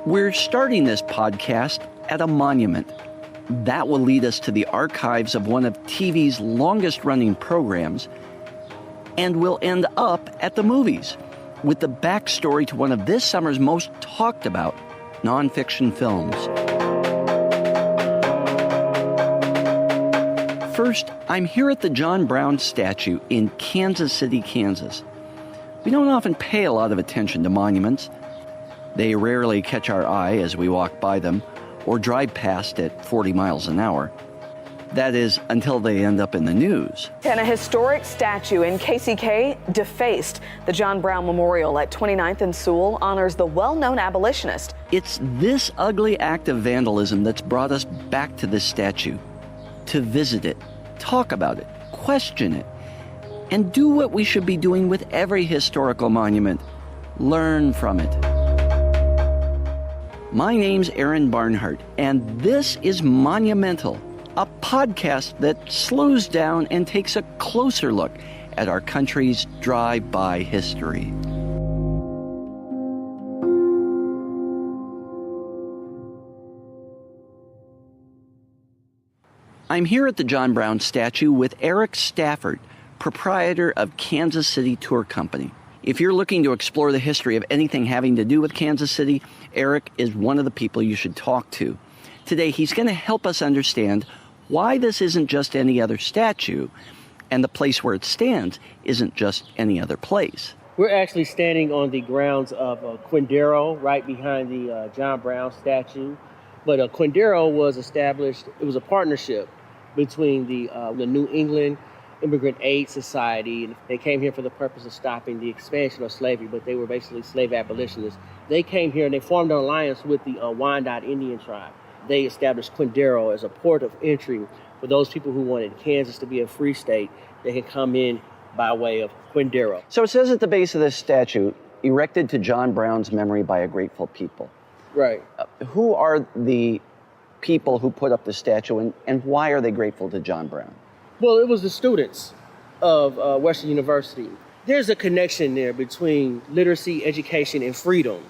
We're starting this podcast at a monument. That will lead us to the archives of one of TV's longest-running programs, and we'll end up at the movies with the backstory to one of this summer's most talked about nonfiction films. First, I'm here at the John Brown statue in Kansas City, Kansas. We don't often pay a lot of attention to monuments. They rarely catch our eye as we walk by them or drive past at 40 miles an hour. That is, until they end up in the news. And a historic statue in KCK, defaced. The John Brown Memorial at 29th and Sewell honors the well-known abolitionist. It's this ugly act of vandalism that's brought us back to this statue. To visit it, talk about it, question it, and do what we should be doing with every historical monument. Learn from it. My name's Aaron Barnhart, and this is Monumental, a podcast that slows down and takes a closer look at our country's drive-by history. I'm here at the John Brown statue with Eric Stafford, proprietor of Kansas City Tour Company. If you're looking to explore the history of anything having to do with Kansas City, Eric is one of the people you should talk to. Today, he's going to help us understand why this isn't just any other statue, and the place where it stands isn't just any other place. We're actually standing on the grounds of Quindaro, right behind the John Brown statue. But Quindaro was established, it was a partnership between the New England Immigrant Aid Society, and they came here for the purpose of stopping the expansion of slavery, but they were basically slave abolitionists. They came here and they formed an alliance with the Wyandot Indian tribe. They established Quindaro as a port of entry for those people who wanted Kansas to be a free state. They could come in by way of Quindaro. So it says at the base of this statue, erected to John Brown's memory by a grateful people. Right. Who are the people who put up the statue, and why are they grateful to John Brown? Well, it was the students of Western University. There's a connection there between literacy, education, and freedom.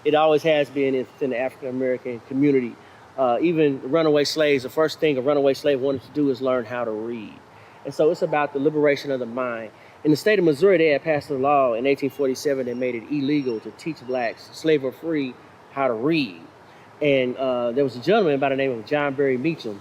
It always has been in the African-American community. Even runaway slaves, the first thing a runaway slave wanted to do is learn how to read. And so it's about the liberation of the mind. In the state of Missouri, they had passed a law in 1847 that made it illegal to teach blacks, slave or free, how to read. And there was a gentleman by the name of John Berry Meacham,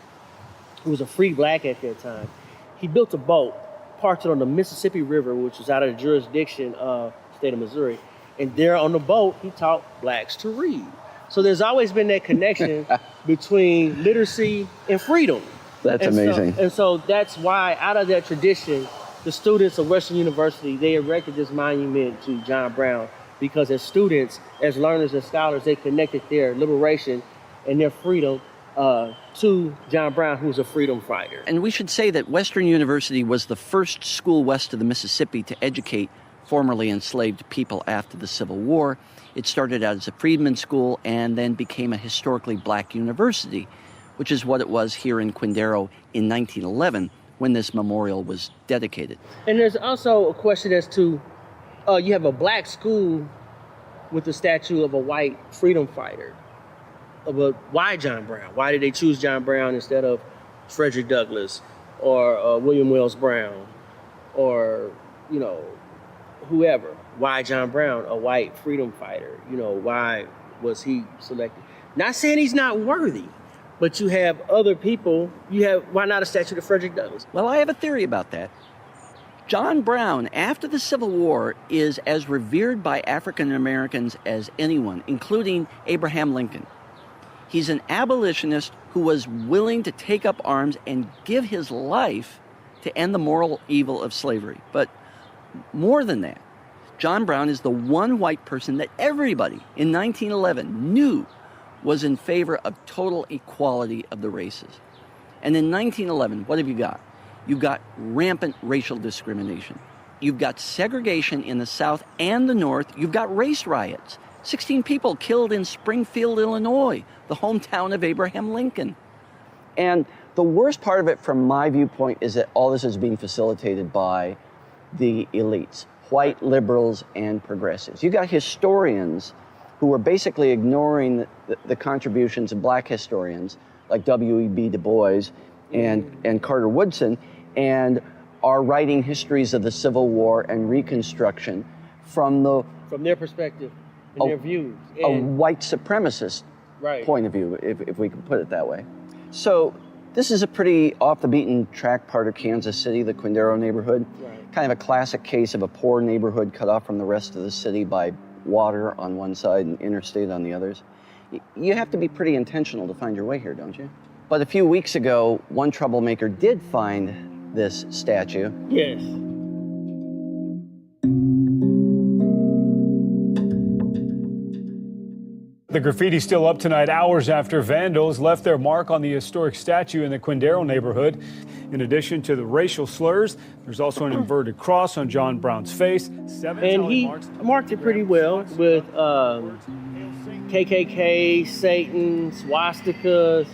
who was a free black at that time. He built a boat, parked it on the Mississippi River, which was out of the jurisdiction of the state of Missouri. And there on the boat, he taught blacks to read. So there's always been that connection between literacy and freedom. That's amazing. So that's why, out of that tradition, the students of Western University, they erected this monument to John Brown, because as students, as learners and scholars, they connected their liberation and their freedom to John Brown, who was a freedom fighter. And we should say that Western University was the first school west of the Mississippi to educate formerly enslaved people after the Civil War. It started out as a freedmen's school and then became a historically black university, which is what it was here in Quindaro in 1911 when this memorial was dedicated. And there's also a question as to, you have a black school with the statue of a white freedom fighter. But why John Brown? Why did they choose John Brown instead of Frederick Douglass or William Wells Brown or, whoever? Why John Brown, a white freedom fighter? Why was he selected? Not saying he's not worthy, but you have other people. Why not a statue to Frederick Douglass? Well, I have a theory about that. John Brown, after the Civil War, is as revered by African Americans as anyone, including Abraham Lincoln. He's an abolitionist who was willing to take up arms and give his life to end the moral evil of slavery. But more than that, John Brown is the one white person that everybody in 1911 knew was in favor of total equality of the races. And in 1911, what have you got? You've got rampant racial discrimination. You've got segregation in the South and the North. You've got race riots. 16 people killed in Springfield, Illinois, the hometown of Abraham Lincoln. And the worst part of it, from my viewpoint, is that all this is being facilitated by the elites, white liberals and progressives. You've got historians who were basically ignoring the contributions of black historians like W.E.B. Du Bois and Carter Woodson, and are writing histories of the Civil War and Reconstruction from their perspective and their views. A white supremacist point of view, if we can put it that way. So this is a pretty off the beaten track part of Kansas City, the Quindaro neighborhood. Kind of a classic case of a poor neighborhood cut off from the rest of the city by water on one side and interstate on the others. You have to be pretty intentional to find your way here, don't you? But a few weeks ago, one troublemaker did find this statue. Yes. The graffiti's still up tonight, hours after vandals left their mark on the historic statue in the Quindaro neighborhood. In addition to the racial slurs, there's also an inverted cross on John Brown's face. And he marked it pretty well with KKK, Satan, swastikas,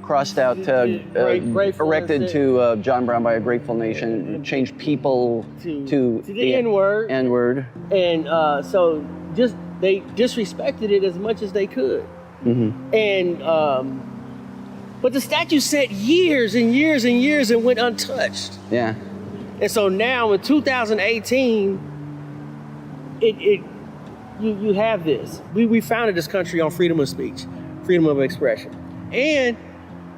crossed out, erected to John Brown by a grateful nation, changed people to the N-word. N-word. And so they disrespected it as much as they could. Mm-hmm. And but the statue sat years and years and years and went untouched. Yeah. And so now in 2018, you have this. We founded this country on freedom of speech, freedom of expression, and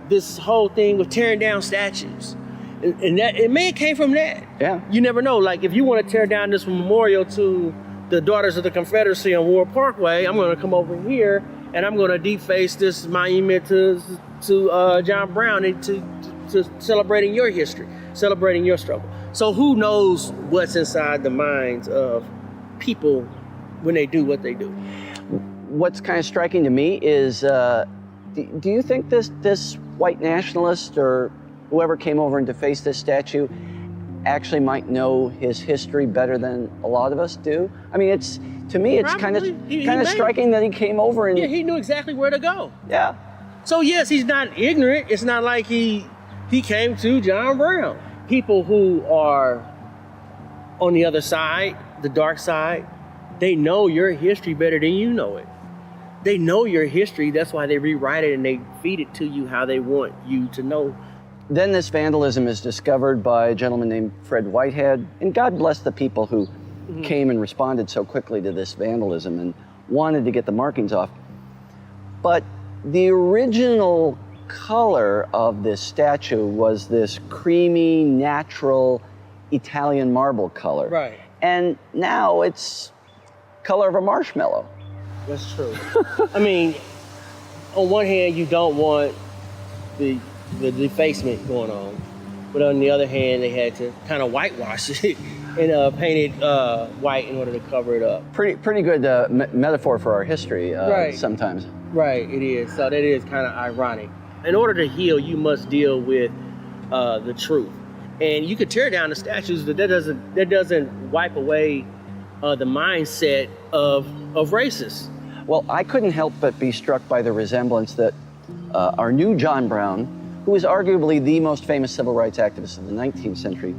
this whole thing with tearing down statues, and that it may have came from that. Yeah. You never know. Like if you want to tear down this memorial to the Daughters of the Confederacy on War Parkway, I'm going to come over here and I'm going to deface this monument to John Brown and to celebrating your history, celebrating your struggle. So who knows what's inside the minds of people when they do what they do? What's kind of striking to me is, do you think this white nationalist or whoever came over and defaced this statue actually might know his history better than a lot of us do? I mean, to me, it's kind of striking that he came over and he knew exactly where to go. Yeah. So yes, he's not ignorant. It's not like he came to John Brown. People who are on the other side, the dark side, they know your history better than you know it. They know your history. That's why they rewrite it and they feed it to you how they want you to know. Then this vandalism is discovered by a gentleman named Fred Whitehead, and God bless the people who came and responded so quickly to this vandalism and wanted to get the markings off. But the original color of this statue was this creamy, natural Italian marble color. Right. And now it's color of a marshmallow. That's true. I mean, on one hand, you don't want the defacement going on, but on the other hand, they had to kind of whitewash it and paint it white in order to cover it up. Pretty good metaphor for our history right. Sometimes. Right, it is. So that is kind of ironic. In order to heal, you must deal with the truth. And you could tear down the statues, but that doesn't wipe away the mindset of racists. Well, I couldn't help but be struck by the resemblance that our new John Brown, who is arguably the most famous civil rights activist of the 19th century,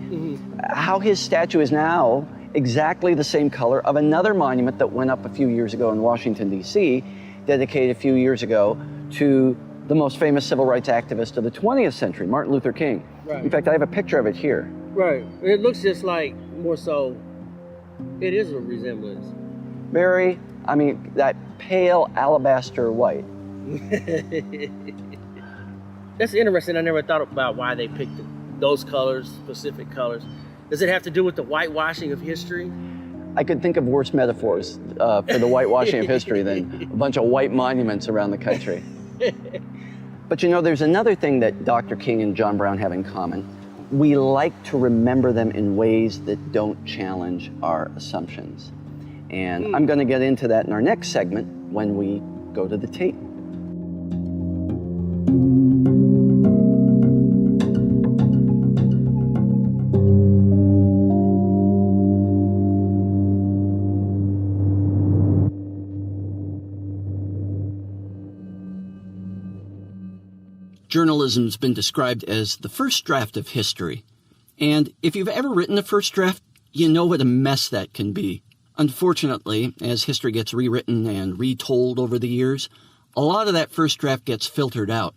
how his statue is now exactly the same color of another monument that went up a few years ago in Washington, D.C., dedicated a few years ago to the most famous civil rights activist of the 20th century, Martin Luther King. Right. In fact, I have a picture of it here. Right. It looks just like, more so, it is a resemblance. Very, I mean, that pale alabaster white. That's interesting. I never thought about why they picked those colors, specific colors. Does it have to do with the whitewashing of history? I could think of worse metaphors for the whitewashing of history than a bunch of white monuments around the country. But you know, there's another thing that Dr. King and John Brown have in common. We like to remember them in ways that don't challenge our assumptions. And I'm going to get into that in our next segment when we go to the tape. Journalism's been described as the first draft of history. And if you've ever written a first draft, you know what a mess that can be. Unfortunately, as history gets rewritten and retold over the years, a lot of that first draft gets filtered out,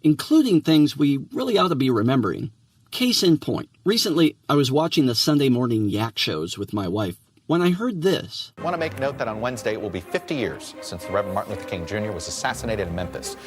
including things we really ought to be remembering. Case in point, recently I was watching the Sunday morning yak shows with my wife when I heard this. I want to make note that on Wednesday it will be 50 years since the Reverend Martin Luther King Jr. was assassinated in Memphis.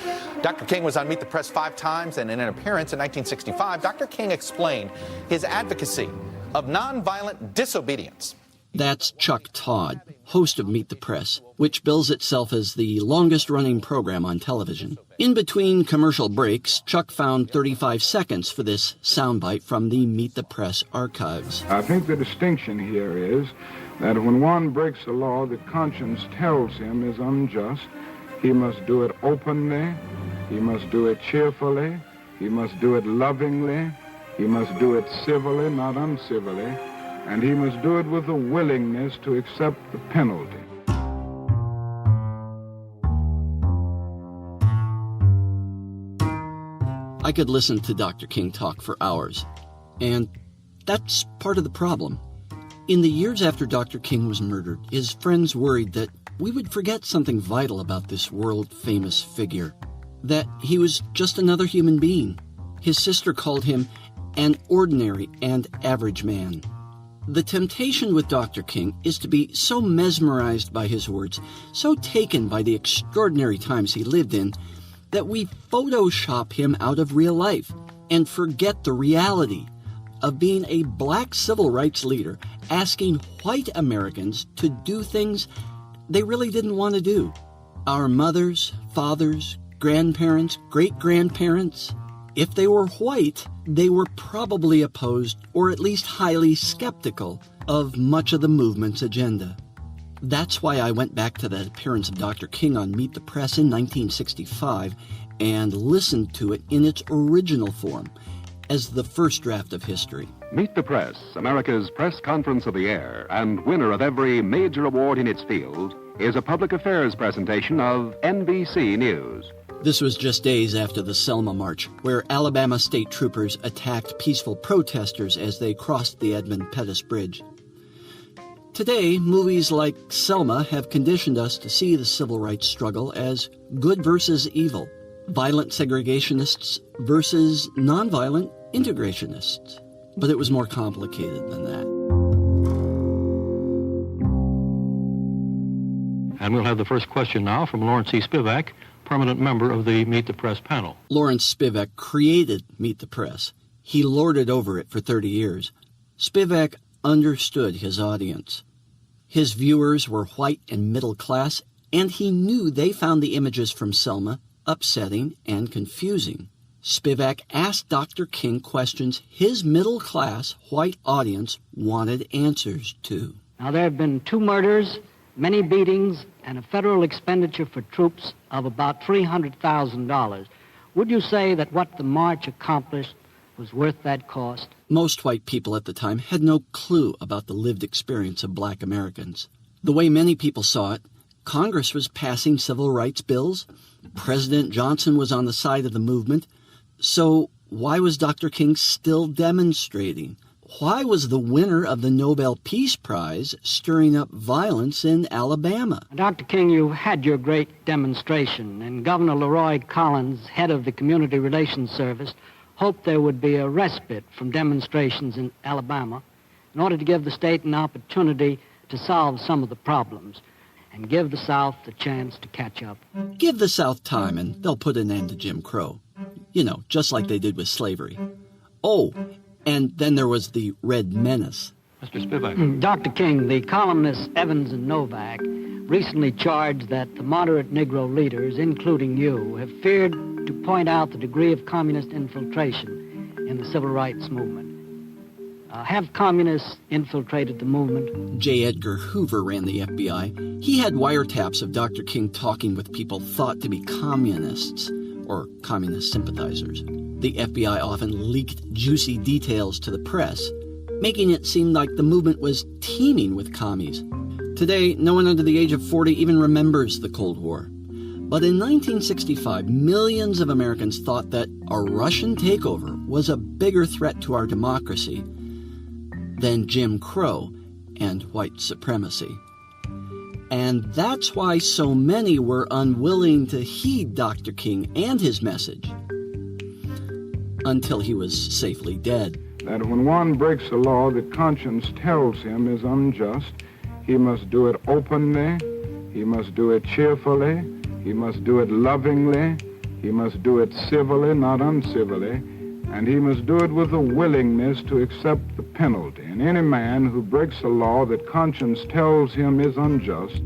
Dr. King was on Meet the Press 5 times, and in an appearance in 1965, Dr. King explained his advocacy of nonviolent disobedience. That's Chuck Todd, host of Meet the Press, which bills itself as the longest-running program on television. In between commercial breaks, Chuck found 35 seconds for this soundbite from the Meet the Press archives. I think the distinction here is that when one breaks a law that conscience tells him is unjust, he must do it openly, he must do it cheerfully, he must do it lovingly, he must do it civilly, not uncivilly, and he must do it with a willingness to accept the penalty. I could listen to Dr. King talk for hours, and that's part of the problem. In the years after Dr. King was murdered, his friends worried that we would forget something vital about this world-famous figure, that he was just another human being. His sister called him an ordinary and average man. The temptation with Dr. King is to be so mesmerized by his words, so taken by the extraordinary times he lived in, that we Photoshop him out of real life and forget the reality of being a black civil rights leader asking white Americans to do things they really didn't want to do. Our mothers, fathers, grandparents, great-grandparents, if they were white, they were probably opposed or at least highly skeptical of much of the movement's agenda. That's why I went back to that appearance of Dr. King on Meet the Press in 1965 and listened to it in its original form as the first draft of history. Meet the Press, America's press conference of the air, and winner of every major award in its field, is a public affairs presentation of NBC News. This was just days after the Selma March, where Alabama state troopers attacked peaceful protesters as they crossed the Edmund Pettus Bridge. Today, movies like Selma have conditioned us to see the civil rights struggle as good versus evil, violent segregationists versus nonviolent integrationists. But it was more complicated than that. And we'll have the first question now from Lawrence C. Spivak, permanent member of the Meet the Press panel. Lawrence Spivak created Meet the Press. He lorded over it for 30 years. Spivak understood his audience. His viewers were white and middle class, and he knew they found the images from Selma upsetting and confusing. Spivak asked Dr. King questions his middle-class white audience wanted answers to. Now, there have been 2 murders, many beatings, and a federal expenditure for troops of about $300,000. Would you say that what the march accomplished was worth that cost? Most white people at the time had no clue about the lived experience of black Americans. The way many people saw it, Congress was passing civil rights bills, President Johnson was on the side of the movement, so why was Dr. King still demonstrating? Why was the winner of the Nobel Peace Prize stirring up violence in Alabama? Dr. King, you had your great demonstration, and Governor Leroy Collins, head of the Community Relations Service, hoped there would be a respite from demonstrations in Alabama in order to give the state an opportunity to solve some of the problems and give the South the chance to catch up. Give the South time and they'll put an end to Jim Crow. You know, just like they did with slavery. Oh, and then there was the Red Menace. Mr. Spivak. Dr. King, the columnists Evans and Novak recently charged that the moderate Negro leaders, including you, have feared to point out the degree of communist infiltration in the civil rights movement. Have communists infiltrated the movement? J. Edgar Hoover ran the FBI. He had wiretaps of Dr. King talking with people thought to be communists or communist sympathizers. The FBI often leaked juicy details to the press, making it seem like the movement was teeming with commies. Today, no one under the age of 40 even remembers the Cold War. But in 1965, millions of Americans thought that a Russian takeover was a bigger threat to our democracy than Jim Crow and white supremacy. And that's why so many were unwilling to heed Dr. King and his message until he was safely dead. That when one breaks a law that conscience tells him is unjust, he must do it openly, he must do it cheerfully, he must do it lovingly, he must do it civilly, not uncivilly, and he must do it with a willingness to accept the penalty. And any man who breaks a law that conscience tells him is unjust,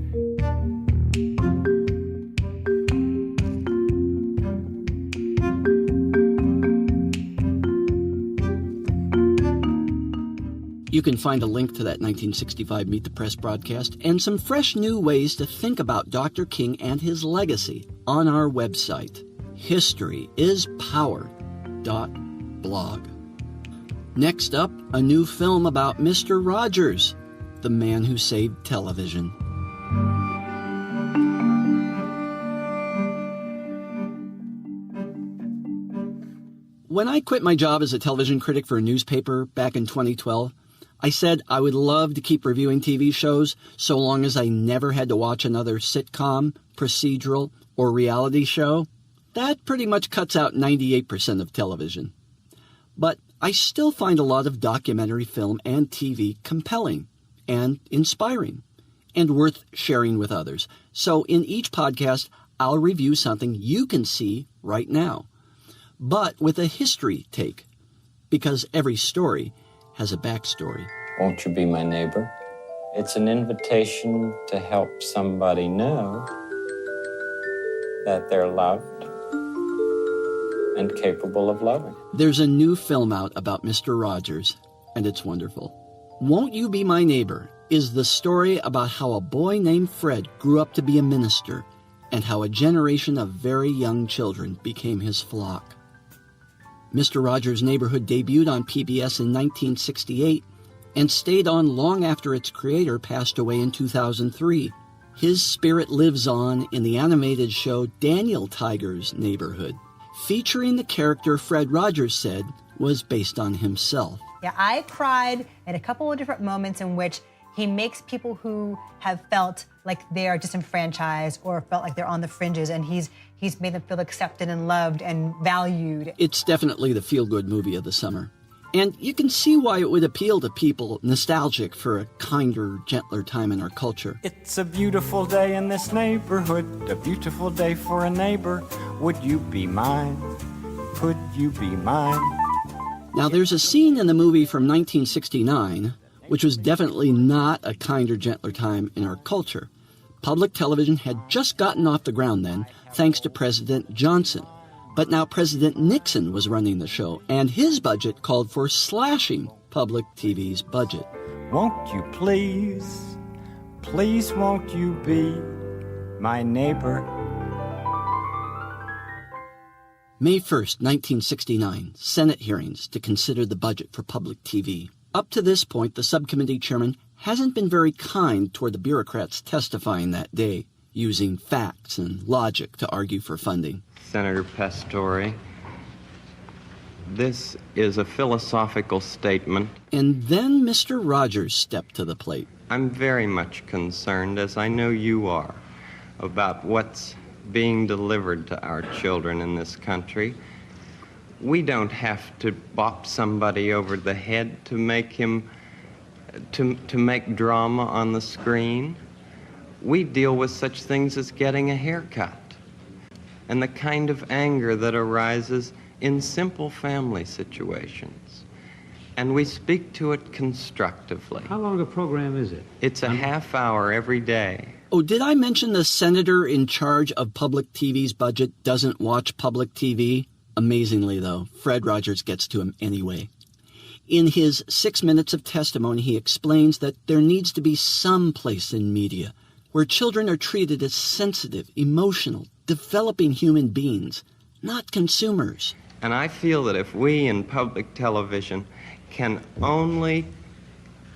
You can find a link to that 1965 Meet the Press broadcast and some fresh new ways to think about Dr. King and his legacy on our website, historyispower.blog. Next up, a new film about Mr. Rogers, the man who saved television. When I quit my job as a television critic for a newspaper back in 2012, I said I would love to keep reviewing TV shows so long as I never had to watch another sitcom, procedural, or reality show. That pretty much cuts out 98% of television. But I still find a lot of documentary film and TV compelling and inspiring and worth sharing with others. So in each podcast, I'll review something you can see right now, but with a history take, because every story has a backstory. Won't you be my neighbor? It's an invitation to help somebody know that they're loved and capable of loving. There's a new film out about Mr. Rogers, and it's wonderful. Won't You Be My Neighbor is the story about how a boy named Fred grew up to be a minister and how a generation of very young children became his flock. Mr. Rogers' Neighborhood debuted on PBS in 1968 and stayed on long after its creator passed away in 2003. His spirit lives on in the animated show Daniel Tiger's Neighborhood, featuring the character Fred Rogers said was based on himself. Yeah, I cried at a couple of different moments in which he makes people who have felt like they are disenfranchised or felt like they're on the fringes, and he's made them feel accepted and loved and valued. It's definitely the feel-good movie of the summer. And you can see why it would appeal to people nostalgic for a kinder, gentler time in our culture. It's a beautiful day in this neighborhood, a beautiful day for a neighbor. Would you be mine? Could you be mine? Now, there's a scene in the movie from 1969, which was definitely not a kinder, gentler time in our culture. Public television had just gotten off the ground then, thanks to President Johnson. But now President Nixon was running the show, and his budget called for slashing public TV's budget. Won't you please, please won't you be my neighbor? May 1st, 1969, Senate hearings to consider the budget for public TV. Up to this point, the subcommittee chairman hasn't been very kind toward the bureaucrats testifying that day, using facts and logic to argue for funding. Senator Pastore, this is a philosophical statement. And then Mr. Rogers stepped to the plate. I'm very much concerned, as I know you are, about what's being delivered to our children in this country. We don't have to bop somebody over the head to make him, to make drama on the screen. We deal with such things as getting a haircut and the kind of anger that arises in simple family situations. And we speak to it constructively. How long a program is it? It's a half hour every day. Oh, did I mention the senator in charge of public TV's budget doesn't watch public TV? Amazingly, though, Fred Rogers gets to him anyway. In his 6 minutes of testimony, he explains that there needs to be some place in media where children are treated as sensitive, emotional, developing human beings, not consumers. And I feel that if we in public television can only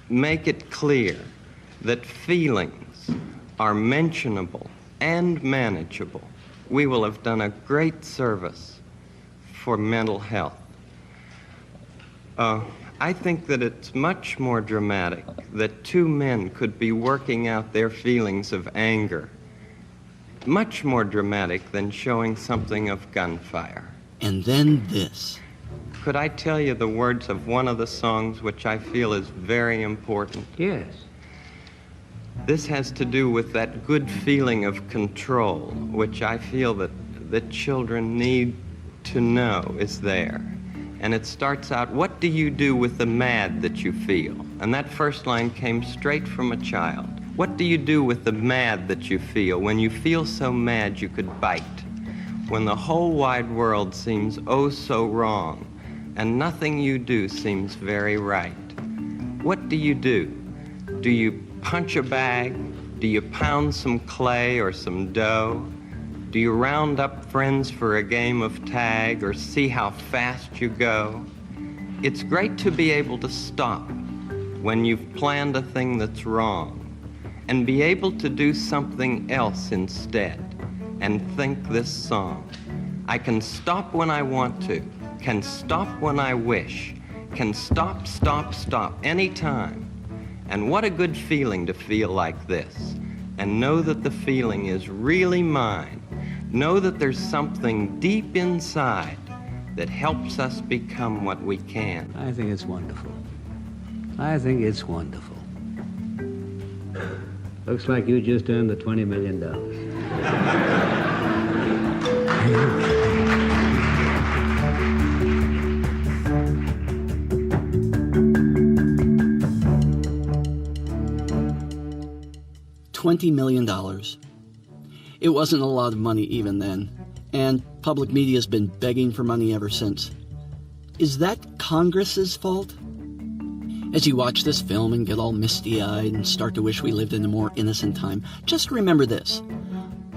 make it clear that feelings are mentionable and manageable, we will have done a great service for mental health. I think that it's much more dramatic that two men could be working out their feelings of anger. Much more dramatic than showing something of gunfire. And then this. Could I tell you the words of one of the songs which I feel is very important? Yes. This has to do with that good feeling of control, which I feel that children need to know is there. And it starts out, what do you do with the mad that you feel? And that first line came straight from a child. What do you do with the mad that you feel when you feel so mad you could bite? When the whole wide world seems oh so wrong, and nothing you do seems very right. What do? Do you punch a bag? Do you pound some clay or some dough? Do you round up friends for a game of tag or see how fast you go? It's great to be able to stop when you've planned a thing that's wrong and be able to do something else instead and think this song. I can stop when I want to, can stop when I wish, can stop anytime. And what a good feeling to feel like this and know that the feeling is really mine. Know that there's something deep inside that helps us become what we can. I think it's wonderful. I think it's wonderful. Looks like you just earned the $20 million. $20 million. It wasn't a lot of money even then, and public media's been begging for money ever since. Is that Congress's fault? As you watch this film and get all misty-eyed and start to wish we lived in a more innocent time, just remember this.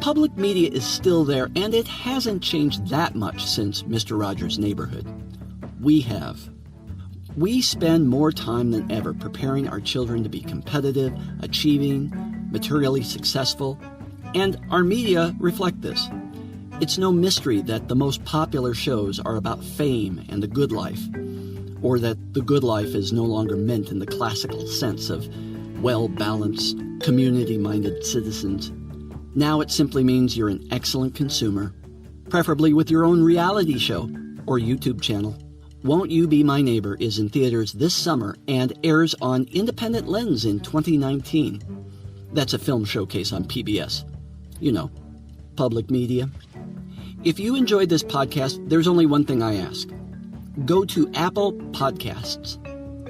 Public media is still there, and it hasn't changed that much since Mr. Rogers' Neighborhood. We have. We spend more time than ever preparing our children to be competitive, achieving, materially successful, and our media reflect this. It's no mystery that the most popular shows are about fame and the good life, or that the good life is no longer meant in the classical sense of well-balanced, community-minded citizens. Now it simply means you're an excellent consumer, preferably with your own reality show or YouTube channel. Won't You Be My Neighbor is in theaters this summer and airs on Independent Lens in 2019. That's a film showcase on PBS. You know, public media. If you enjoyed this podcast, there's only one thing I ask. Go to Apple Podcasts,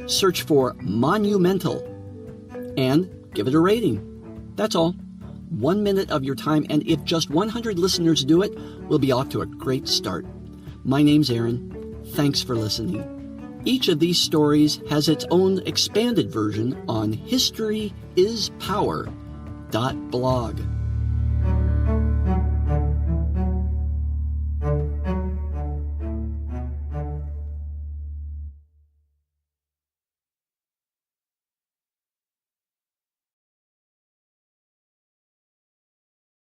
search for Monumental, and give it a rating. That's all. 1 minute of your time, and if just 100 listeners do it, we'll be off to a great start. My name's Aaron. Thanks for listening. Each of these stories has its own expanded version on historyispower.blog.